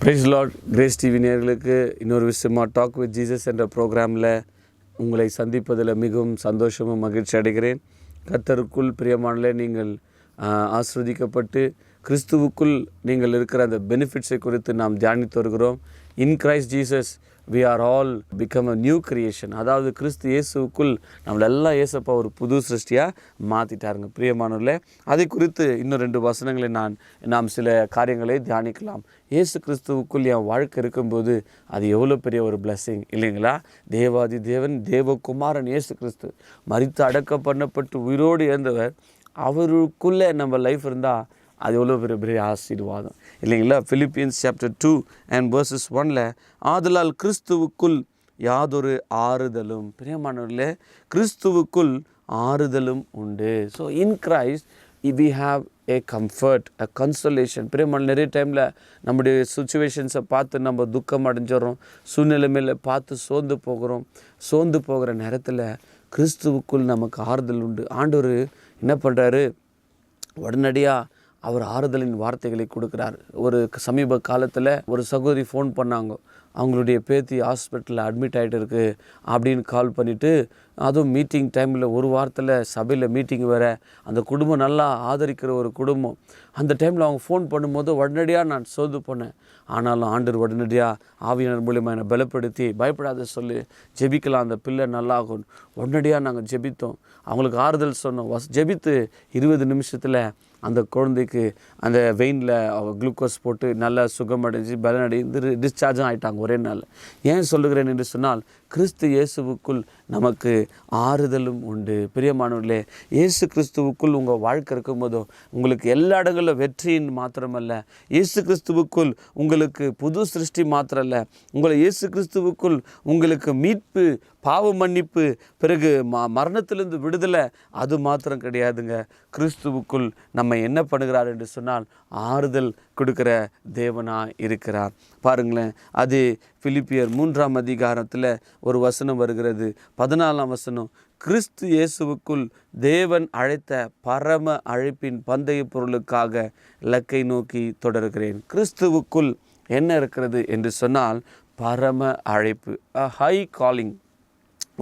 Price Lord. Grace TV நேயர்களுக்கு இன்னொரு விஷயமாக டாக் வித் ஜீசஸ் என்ற ப்ரோக்ராமில் உங்களை சந்திப்பதில் மிகவும் சந்தோஷமும் மகிழ்ச்சி அடைகிறேன். கர்த்தருக்குள் பிரியமானலே நீங்கள் ஆஸ்வதிக்கப்பட்டு கிறிஸ்துவுக்குள் நீங்கள் இருக்கிற அந்த பெனிஃபிட்ஸை குறித்து நாம் தியானித்து வருகிறோம். இன் Christ Jesus we are all become a new creation. அதாவது கிறிஸ்து இயேசுக்குள் நம்மளெல்லாம் இயேசப்பா ஒரு புது சிருஷ்டியாக மாற்றிட்டாருங்க. பிரியமானவர்களே, அதை குறித்து இன்னும் 2 வசனங்களை நாம் சில காரியங்களை தியானிக்கலாம். இயேசு கிறிஸ்துவுக்குள் என் வாழ்க்கை இருக்கும்போது அது எவ்வளோ பெரிய ஒரு பிளஸ்ஸிங் இல்லைங்களா? தேவாதி தேவன் தேவகுமாரன் இயேசு கிறிஸ்து மரித்து அடக்கம் பண்ணப்பட்டு உயிரோடு இழந்தவர், அவருக்குள்ளே நம்ம லைஃப் இருந்தால் அது எவ்வளோ பெரிய ஆசீர்வாதம் இல்லைங்களா? பிலிப்பியன்ஸ் சாப்டர் 2 and verses 1 ஆதலால் கிறிஸ்துவுக்குள் யாதொரு ஆறுதலும், பிரியமானவர்களே, கிறிஸ்துவுக்குள் ஆறுதலும் உண்டு. So in Christ we have a comfort, a consolation. பிரியமான நிறைய டைமில் நம்முடைய சுச்சுவேஷன்ஸை பார்த்து நம்ம துக்கம் அடைஞ்சிடறோம், சூழ்நிலைமையில் பார்த்து சோர்ந்து போகிற நேரத்தில் கிறிஸ்துவுக்குள் நமக்கு ஆறுதல் உண்டு. ஆண்டவர் என்ன பண்ணுறாரு? உடனடியாக அவர் ஆறுதலின் வார்த்தைகளை கொடுக்குறார். ஒரு சமீப காலத்தில் ஒரு சகோதரி ஃபோன் பண்ணாங்க, அவங்களுடைய பேத்தி ஹாஸ்பிட்டலில் அட்மிட் ஆகிட்டு இருக்குது அப்படின்னு கால் பண்ணிவிட்டு, அதுவும் மீட்டிங் டைமில் ஒரு வாரத்தில் சபையில் மீட்டிங் வேறு, அந்த குடும்பம் நல்லா ஆதரிக்கிற ஒரு குடும்பம். அந்த டைமில் அவங்க ஃபோன் பண்ணும்போது உடனடியாக நான் சோர்ந்து போனேன். ஆனாலும் ஆண்டவர் உடனடியாக ஆவியானவர் மூலியமாக என்னை பலப்படுத்தி, பயப்படாத சொல்லி ஜெபிக்கலாம், அந்த பிள்ளை நல்லாகும். உடனடியாக நாங்கள் ஜெபித்தோம், அவங்களுக்கு ஆறுதல் சொன்னோம். ஜெபித்து 20 நிமிஷத்தில் அந்த குழந்தைக்கு அந்த வெயினில் குளுக்கோஸ் போட்டு நல்லா சுகமடைஞ்சு பலனடைந்து டிஸ்சார்ஜும் ஆகிட்டாங்க ஒரே நாள். ஏன் சொல்லுகிறேன் என்று சொன்னால், கிறிஸ்து இயேசுவுக்குள் நமக்கு ஆறுதலும் உண்டு. பிரியமானவர்களே, இயேசு கிறிஸ்துவுக்குள் உங்கள் வாழ்க்கை இருக்கும்போதோ உங்களுக்கு எல்லா இடங்களிலும் வெற்றியின் மாத்திரமல்ல, இயேசு கிறிஸ்துவுக்குள் உங்களுக்கு புது சிருஷ்டி மாத்திரமல்ல, உங்களை இயேசு கிறிஸ்துவுக்குள் உங்களுக்கு மீட்பு, பாவ மன்னிப்பு, பிறகு மரணத்திலிருந்து விடுதலை, அது மாத்திரம் கிடையாதுங்க. கிறிஸ்துவுக்குள் நம்ம என்ன பண்ணுகிறார் என்று சொன்னால் ஆறுதல் கொடுக்கிற தேவனாக இருக்கிறார். பாருங்களேன், அது பிலிப்பியர் 3ஆம் அதிகாரத்தில் ஒரு வசனம் வருகிறது, 14ஆம் வசனம். கிறிஸ்து இயேசுவுக்குள் தேவன் அழைத்த பரம அழைப்பின் பந்தய பொருளுக்காக இலக்கை நோக்கி தொடர்கிறேன். கிறிஸ்துவுக்குள் என்ன இருக்கிறது என்று சொன்னால் பரம அழைப்பு, a high calling,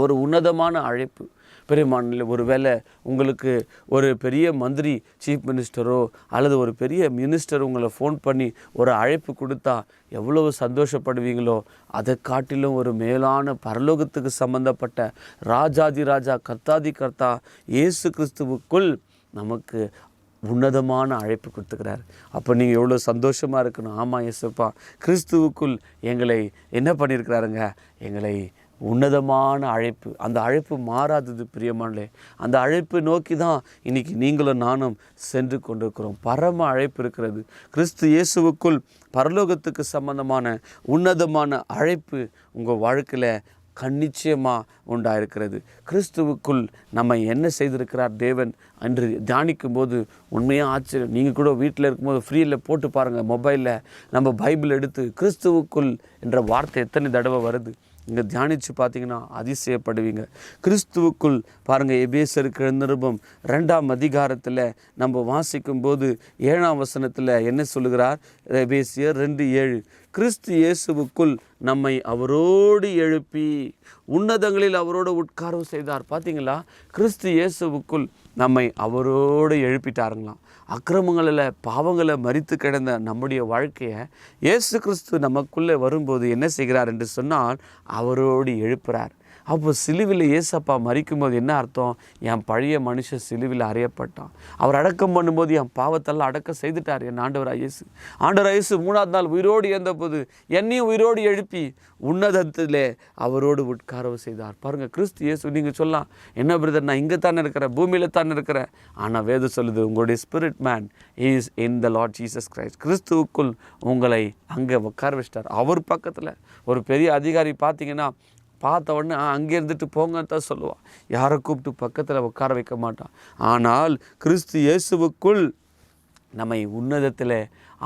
ஒரு உன்னதமான அழைப்பு. பெரியமானில் ஒரு வேளை உங்களுக்கு ஒரு பெரிய மந்திரி, சீஃப் மினிஸ்டரோ அல்லது ஒரு பெரிய மினிஸ்டர் உங்களை ஃபோன் பண்ணி ஒரு அழைப்பு கொடுத்தா எவ்வளவு சந்தோஷப்படுவீங்களோ, அதை காட்டிலும் ஒரு மேலான பரலோகத்துக்கு சம்பந்தப்பட்ட ராஜாதி ராஜா, கர்த்தாதி கர்த்தா இயேசு கிறிஸ்துவுக்குள் நமக்கு உன்னதமான அழைப்பு கொடுத்துக்கிறார். அப்போ நீங்கள் எவ்வளோ சந்தோஷமாக இருக்கணும். ஆமாம் இயேசுப்பா, கிறிஸ்துவுக்குள் எங்களை என்ன பண்ணியிருக்கிறாருங்க? எங்களை உன்னதமான அழைப்பு, அந்த அழைப்பு மாறாதது. பிரியமானே, அந்த அழைப்பு நோக்கி தான் இன்றைக்கி நீங்களும் நானும் சென்று கொண்டிருக்கிறோம். பரம அழைப்பு இருக்கிறது. கிறிஸ்து இயேசுவுக்குள் பரலோகத்துக்கு சம்பந்தமான உன்னதமான அழைப்பு உங்கள் வாழ்க்கையில் கண்ணிச்சயமாக உண்டாயிருக்கிறது. கிறிஸ்துவுக்குள் நம்ம என்ன செய்திருக்கிறார் தேவன் என்று தியானிக்கும் போது உண்மையாக ஆச்சரியம். நீங்கள் கூட வீட்டில் இருக்கும்போது ஃப்ரீயில் போட்டு பாருங்கள், மொபைலில் நம்ம பைபிள் எடுத்து கிறிஸ்துவுக்குள் என்ற வார்த்தை எத்தனை தடவை வருது இங்கே தியானித்து பார்த்தீங்கன்னா அதிசயப்படுவீங்க. கிறிஸ்துவுக்குள் பாருங்கள், எபேசியருக்கு நிருபம் 2ஆம் அதிகாரத்தில் நம்ம வாசிக்கும்போது 7ஆம் வசனத்தில் என்ன சொல்லுகிறார்? எபேசியர் 2:7, கிறிஸ்து இயேசுவுக்குள் நம்மை அவரோடு எழுப்பி உன்னதங்களில் அவரோடு உட்காரவு செய்தார். பார்த்தீங்களா? கிறிஸ்து இயேசுவுக்குள் நம்மை அவரோடு எழுப்பிட்டாருங்களாம். அக்கிரமங்களில் பாவங்களை மரித்து கிடந்த நம்முடைய வாழ்க்கையை இயேசு கிறிஸ்து நமக்குள்ளே வரும்போது என்ன செய்கிறார் என்று சொன்னால் அவரோடு எழுப்புகிறார். அப்போ சிலுவில் இயேசப்பா மரிக்கும்போது என்ன அர்த்தம்? என் பழைய மனுஷன் சிலுவில் அறையப்பட்டான். அவர் அடக்கம் பண்ணும்போது என் பாவத்தெல்லாம் அடக்கம் செய்துட்டார் என் ஆண்டவராக இயேசு. ஆண்டவராக இயேசு 3ஆம் நாள் உயிரோடு இருந்தபோது என்னையும் உயிரோடு எழுப்பி உன்னதத்திலே அவரோடு உட்காரவு செய்தார். பாருங்கள், கிறிஸ்து இயேசு. நீங்கள் சொல்லலாம், என்ன பிரதர், நான் இங்கே தானே இருக்கிறேன், பூமியில் தானே இருக்கிறேன். ஆனால் வேதம் சொல்லுது, உங்களுடைய spirit man is in the Lord Jesus Christ. கிறிஸ்துவுக்குள் உங்களை அங்கே உட்கார வச்சிட்டார். அவர் பக்கத்தில் ஒரு பெரிய அதிகாரி பார்த்தீங்கன்னா பார்த்த உடனே அங்கே இருந்துட்டு போங்கன்னு தான் சொல்லுவான். யாரை கூப்பிட்டு பக்கத்தில் உட்கார வைக்க மாட்டான். ஆனால் கிறிஸ்து இயேசுவுக்குள் நம்மை உன்னதத்தில்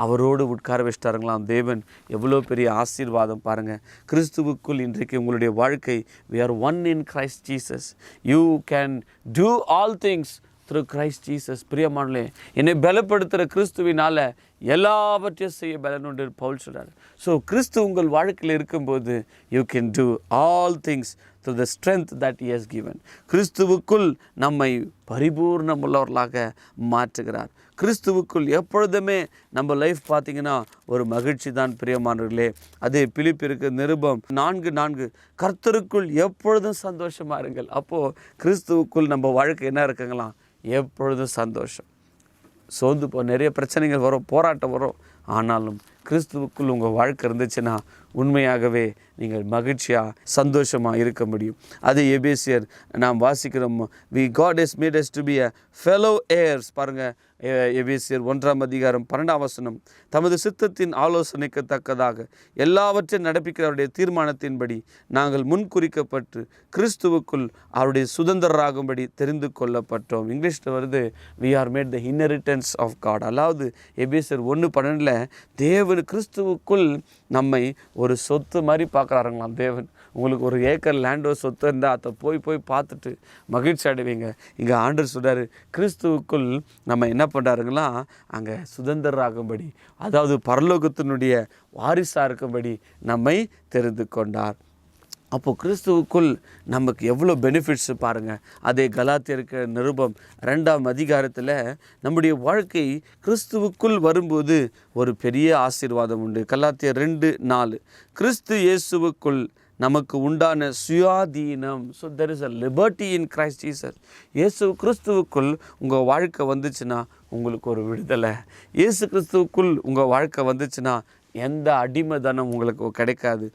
அவரோடு உட்கார வச்சிட்டாருங்களாம் தேவன். எவ்வளோ பெரிய ஆசீர்வாதம் பாருங்கள். கிறிஸ்துவுக்குள் இன்றைக்கு உங்களுடைய வாழ்க்கை, we are one in Christ Jesus. You can do all things through Christ Jesus. பிரியமானே, என்னை பலப்படுத்துகிற கிறிஸ்துவினால் எல்லாவற்றையும் செய்ய பலன் உண்டு பவுல் சொல்கிறார். ஸோ கிறிஸ்து உங்கள் வாழ்க்கையில் இருக்கும்போது you can do all things through the strength that he has given. கிறிஸ்துவுக்குள் நம்மை பரிபூர்ணமுள்ளவர்களாக மாற்றுகிறார். கிறிஸ்துவுக்குள் எப்பொழுதுமே நம்ம லைஃப் பார்த்திங்கன்னா ஒரு மகிழ்ச்சி தான் பிரியமானவர்களே. அதே பிலிப்பியருக்கு நிருபம் 4:4 கர்த்தருக்குள் எப்பொழுதும் சந்தோஷமாக இருங்கள். அப்போது கிறிஸ்துவுக்குள் நம்ம வாழ்க்கை என்ன இருக்குங்களாம்? எப்பொழுதும் சந்தோஷம். சோர்ந்து நிறைய பிரச்சனைகள் வரும், போராட்டம் வரும். ஆனாலும் கிறிஸ்துவுக்குள் உங்கள் வாழ்க்கை இருந்துச்சுன்னா உண்மையாகவே நீங்கள் மகிழ்ச்சியாக சந்தோஷமாக இருக்க முடியும். அது எபேசியர் நாம் வாசிக்கிறோம். God has made us to be a fellow heirs. பாருங்கள், எபேசியர் 1:12 தமது சித்தத்தின் ஆலோசனைக்கு தக்கதாக எல்லாவற்றையும் நடப்பிக்கிறவருடைய தீர்மானத்தின்படி நாங்கள் முன்குறிக்கப்பட்டு கிறிஸ்துவுக்குள் அவருடைய சுதந்திரராகும்படி தெரிந்து கொள்ளப்பட்டோம். இங்கிலீஷில் வருது we are made the inheritance of God. அதாவது எபேசியர் 1:12 தேவன் கிறிஸ்துவுக்குள் நம்மை ஒரு சொத்து மாதிரி பார்க்குறாருங்களாம் தேவன். உங்களுக்கு ஒரு ஏக்கர் லேண்டோ சொத்து இருந்தால் அதை போய் பார்த்துட்டு மகிழ்ச்சி அடைவீங்க. இங்கே ஆண்டவர் சொல்கிறாரு, கிறிஸ்துவுக்குள் நம்ம என்ன பண்ணுறாருங்களா, அங்கே சுதந்திரராகும்படி, அதாவது பரலோகத்தினுடைய வாரிசாக இருக்கும்படி நம்மை தெரிந்து கொண்டார். அப்போது கிறிஸ்துவுக்குள் நமக்கு எவ்வளோ பெனிஃபிட்ஸ் பாருங்கள். அதே கலாத்தியருக்கு நிருபம் 2 நம்முடைய வாழ்க்கை கிறிஸ்துவுக்குள் வரும்போது ஒரு பெரிய ஆசீர்வாதம் உண்டு. கலாத்தியர் 2:4 கிறிஸ்து இயேசுவுக்குள் நமக்கு உண்டான சுயாதீனம். So there is a liberty in Christ Jesus. கிறிஸ்துவுக்குள் உங்கள் வாழ்க்கை வந்துச்சுன்னா உங்களுக்கு ஒரு விடுதலை. கிறிஸ்துவுக்குள் உங்கள் வாழ்க்கை வந்துச்சுன்னா எந்த அடிமைதனம் உங்களுக்கு கிடைக்காது.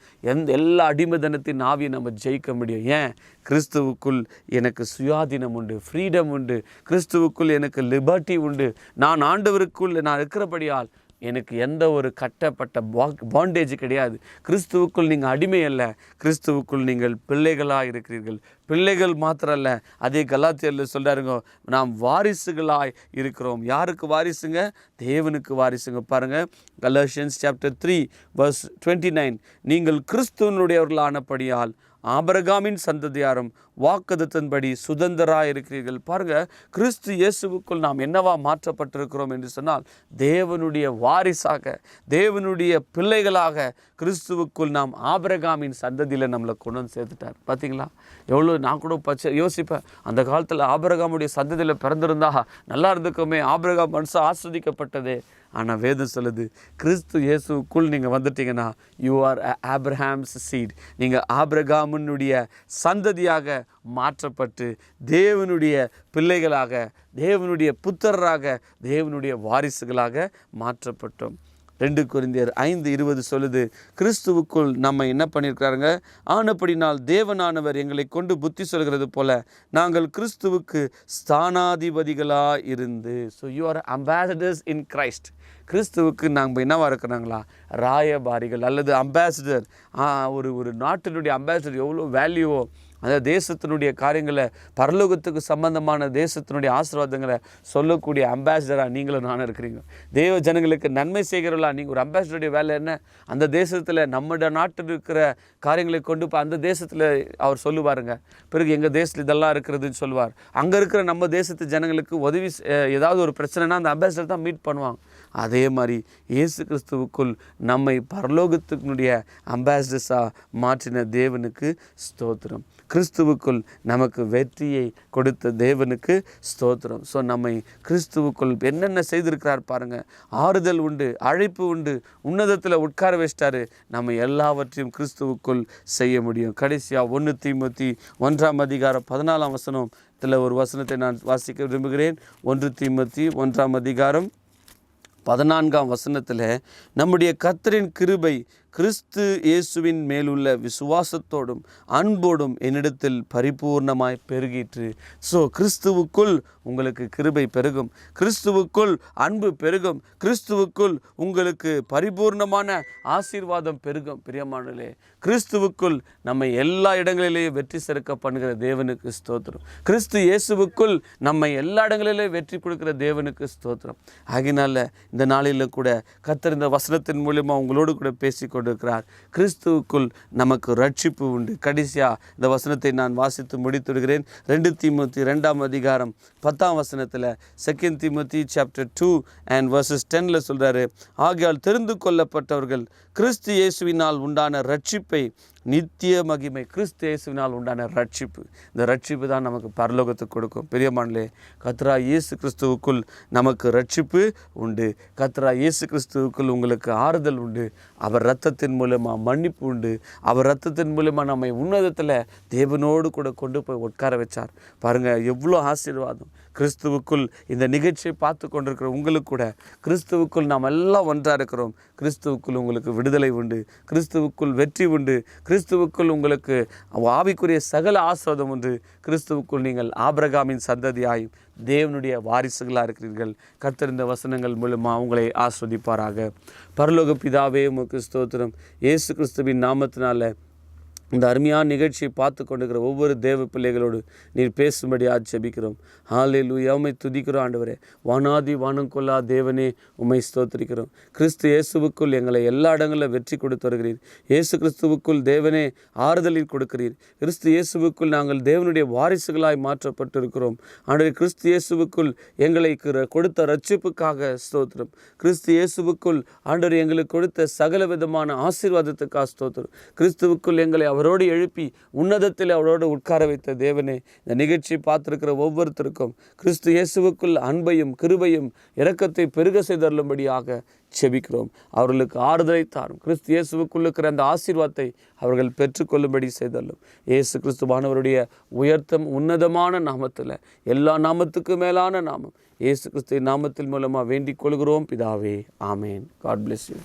எல்லா அடிமைதனத்தின் ஆவியை நம்ம ஜெயிக்க முடியும். ஏன்? கிறிஸ்துவுக்குள் எனக்கு சுயாதீனம் உண்டு, ஃப்ரீடம் உண்டு. கிறிஸ்துவுக்குள் எனக்கு லிபர்ட்டி உண்டு. நான் ஆண்டவருக்குள் நான் இருக்கிறபடியால் எனக்கு எந்த ஒரு கட்டப்பட்ட பாண்டேஜ் கிடையாது. கிறிஸ்துவுக்குள் நீங்கள் அடிமை அல்ல, கிறிஸ்துவுக்குள் நீங்கள் பிள்ளைகளாக இருக்கிறீர்கள். பிள்ளைகள் மாத்திரம் அல்ல, அதே கலாத்தியரில் சொல்கிறாருங்க, நாம் வாரிசுகளாய் இருக்கிறோம். யாருக்கு வாரிசுங்க? தேவனுக்கு வாரிசுங்க. பாருங்கள், Galatians chapter 3:29 நீங்கள் கிறிஸ்துவனுடையவர்களானபடியால் ஆபிரகாமின் சந்ததியாரும் வாக்குத்தத்தின்படி சுதந்திரராக இருக்கிறீர்கள். பாருங்கள், கிறிஸ்து இயேசுவுக்குள் நாம் என்னவா மாற்றப்பட்டிருக்கிறோம் என்று சொன்னால் தேவனுடைய வாரிசாக, தேவனுடைய பிள்ளைகளாக கிறிஸ்துவுக்குள் நாம் ஆபிரகாமின் சந்ததியில் நம்மளை கொண்டு வந்து சேர்த்துட்டார். பார்த்தீங்களா? எவ்வளோ நான் கூட யோசிப்பேன், அந்த காலத்தில் ஆபிரகாமுடைய சந்ததியில் பிறந்திருந்தா நல்லா இருந்துக்குமே, ஆபிரகாம் மனுஷன் ஆஸ்வதிக்கப்பட்டதே. ஆனால் வேதம் சொல்லுது, கிறிஸ்து இயேசுக்குள் நீங்கள் வந்துட்டீங்கன்னா யூ ஆர் ஆப்ரஹாம்ஸ் சீட். நீங்கள் ஆபிரகாமுடைய சந்ததியாக மாற்றப்பட்டு தேவனுடைய பிள்ளைகளாக, தேவனுடைய புத்திரராக, தேவனுடைய வாரிசுகளாக மாற்றப்பட்டோம். 2 கொரிந்தியர் 5:20 சொல்லுது, கிறிஸ்துவுக்குள் நம்ம என்ன பண்ணியிருக்கிறாருங்க, ஆனப்படினால் தேவனானவர் எங்களை கொண்டு புத்தி சொல்கிறது போல நாங்கள் கிறிஸ்துவுக்கு ஸ்தானாதிபதிகளாக இருந்து. So you are ambassadors in Christ. கிறிஸ்துவுக்கு நாங்கள் என்னவா இருக்கிறாங்களா? ராயபாரிகள் அல்லது அம்பாசிடர். ஒரு நாட்டினுடைய அம்பாசிடர் எவ்வளோ வேல்யூவோ, அந்த தேசத்தினுடைய காரியங்களை, பரலோகத்துக்கு சம்பந்தமான தேசத்தினுடைய ஆசீர்வாதங்களை சொல்லக்கூடிய அம்பாசிடராக நீங்களும் நானும் இருக்கிறீங்க. தேவ ஜனங்களுக்கு நன்மை செய்கிறவர்களா நீங்கள். ஒரு அம்பாசிடருடைய வேலை என்ன? அந்த தேசத்தில் நம்முடைய நாட்டில் இருக்கிற காரியங்களை கொண்டு போய் அந்த தேசத்தில் அவர் சொல்லுவாருங்க. பிறகு எங்கள் தேசத்தில் இதெல்லாம் இருக்கிறதுன்னு சொல்லுவார். அங்கே இருக்கிற நம்ம தேசத்து ஜனங்களுக்கு உதவி, ஏதாவது ஒரு பிரச்சனைனா அந்த அம்பாசிடர் தான் மீட் பண்ணுவாங்க. அதே மாதிரி இயேசு கிறிஸ்துவுக்குள் நம்மை பரலோகத்தினுடைய அம்பாசிடர்ஸாக மாற்றின தேவனுக்கு ஸ்தோத்திரம். கிறிஸ்துவுக்குள் நமக்கு வெற்றியை கொடுத்த தேவனுக்கு ஸ்தோத்திரம். ஸோ நம்மை கிறிஸ்துவுக்குள் என்னென்ன செய்திருக்கிறார் பாருங்கள். ஆறுதல் உண்டு, அழைப்பு உண்டு, உன்னதத்தில் உட்கார வச்சிட்டாரு. நம்ம எல்லாவற்றையும் கிறிஸ்துவுக்குள் செய்ய முடியும். கடைசியாக 1 தீமோத்தி 1:14 ஒரு வசனத்தை நான் வாசிக்க விரும்புகிறேன். 1 தீமோத்தி 1:14 நம்முடைய கர்த்தரின் கிருபை கிறிஸ்து இயேசுவின் மேலுள்ள விசுவாசத்தோடும் அன்போடும் என்னிடத்தில் பரிபூர்ணமாய் பெருகிற்று. ஸோ கிறிஸ்துவுக்குள் உங்களுக்கு கிருபை பெருகும், கிறிஸ்துவுக்குள் அன்பு பெருகும், கிறிஸ்துவுக்குள் உங்களுக்கு பரிபூர்ணமான ஆசீர்வாதம் பெருகும். பிரியமானவர்களே, கிறிஸ்துவுக்குள் நம்மை எல்லா இடங்களிலேயும் வெற்றி சிறக்க பண்ணுகிற தேவனுக்கு ஸ்தோத்திரம். கிறிஸ்து இயேசுவுக்குள் நம்மை எல்லா இடங்களிலேயும் வெற்றி கொடுக்கிற தேவனுக்கு ஸ்தோத்திரம். ஆகினால இந்த நாளில் கூட கர்த்தர் இந்த வசனத்தின் மூலமாக உங்களோடு கூட பேசிக்கொண்டு கொண்டிருக்கிறார். கிறிஸ்துவுக்குள் நமக்கு ரட்சிப்பு உண்டு. கடைசியாக இந்த வசனத்தை நான் வாசித்து முடித்துவிடுகிறேன். 2 தீமோத்தி 2ஆம் அதிகாரம் 10ஆம் வசனத்தில் 2 தீமோத்தி சாப்டர் 2 and verses 10 சொல்கிறாரு, ஆகையால் தெரிந்து கொள்ளப்பட்டவர்கள் கிறிஸ்து இயேசுவினால் உண்டான ரட்சிப்பை நித்திய மகிமை. கிறிஸ்து இயேசுவினால் உண்டான ரட்சிப்பு, இந்த ரட்சிப்பு தான் நமக்கு பரலோகத்துக்கு கொடுக்கும். பெரியமானே, கர்த்தராகிய இயேசு கிறிஸ்துவுக்குள் நமக்கு ரட்சிப்பு உண்டு. கர்த்தராகிய இயேசு கிறிஸ்துவுக்குள் உங்களுக்கு ஆறுதல் உண்டு. அவர் இரத்தத்தின் மூலமாக மன்னிப்பு உண்டு. அவர் இரத்தத்தின் மூலமாக நம்மை உன்னதத்தில் தேவனோடு கூட கொண்டு போய் உட்கார வச்சார். பாருங்கள், எவ்வளோ ஆசீர்வாதம். கிறிஸ்துவுக்குள் இந்த நிகழ்ச்சியை பார்த்து கொண்டிருக்கிற உங்களுக்கு கூட கிறிஸ்துவுக்குள் நாம் எல்லாம் ஒன்றாக இருக்கிறோம். கிறிஸ்துவுக்குள் உங்களுக்கு விடுதலை உண்டு. கிறிஸ்துவுக்குள் வெற்றி உண்டு. கிறிஸ்துவுக்குள் உங்களுக்கு ஆவிக்குரிய சகல ஆசீர்வாதம் உண்டு. கிறிஸ்துவுக்குள் நீங்கள் ஆபிரகாமின் சந்ததியாயும் தேவனுடைய வாரிசுகளாக இருக்கிறீர்கள். கர்த்தர் இந்த வசனங்கள் மூலமாக உங்களை ஆஸ்வதிப்பாராக. பரலோக பிதாவே, உமக்கு ஸ்தோத்திரம். இயேசு கிறிஸ்துவின் நாமத்தினால இந்த அருமையான நிகழ்ச்சியை பார்த்து கொண்டிருக்கிற ஒவ்வொரு தேவ பிள்ளைகளோடு நீர் பேசும்படியாக ஜெபிக்கிறோம். ஹல்லேலூயா, உம்மை துதிக்கிறோம் ஆண்டவரே. வானாதி வானம் கொள்ளா தேவனே, உம்மை ஸ்தோத்திரிக்கிறோம். கிறிஸ்து இயேசுவுக்குள் எங்களை எல்லா இடங்களிலும் வெற்றி கொடுத்து வருகிறீர். இயேசு கிறிஸ்துவுக்குள் தேவனே ஆறுதலில் கொடுக்கிறீர். கிறிஸ்து இயேசுவுக்குள் நாங்கள் தேவனுடைய வாரிசுகளாய் மாற்றப்பட்டிருக்கிறோம். ஆண்டவரே, கிறிஸ்து இயேசுவுக்குள் எங்களை கொடுத்த ரட்சிப்புக்காக ஸ்தோத்திரம். கிறிஸ்து இயேசுவுக்குள் ஆண்டவரே எங்களுக்கு கொடுத்த சகல விதமான ஆசீர்வாதத்துக்காக ஸ்தோத்திரம். கிறிஸ்துவுக்குள் எங்களை அவரோடு எழுப்பி உன்னதத்தில் அவரோடு உட்கார வைத்த தேவனே, இந்த நிகழ்ச்சியை பார்த்திருக்கிற ஒவ்வொருத்தருக்கும் கிறிஸ்து இயேசுவுக்குள் அன்பையும் கிருபையும் இரக்கத்தை பெருக செய்தருளும்படியாக செபிக்கிறோம். அவர்களுக்கு ஆறுதலை தாரும். கிறிஸ்து இயேசுவுக்குள் இருக்கிற அந்த ஆசீர்வாதத்தை அவர்கள் பெற்றுக்கொள்ளும்படி செய்தல்லும். இயேசு கிறிஸ்துவானவருடைய உயர்த்தம் உன்னதமான நாமத்தில், எல்லா நாமத்துக்கும் மேலான நாமம் இயேசு கிறிஸ்துவின் நாமத்தின் மூலமாக வேண்டிக் கொள்கிறோம் பிதாவே. ஆமேன். God bless you.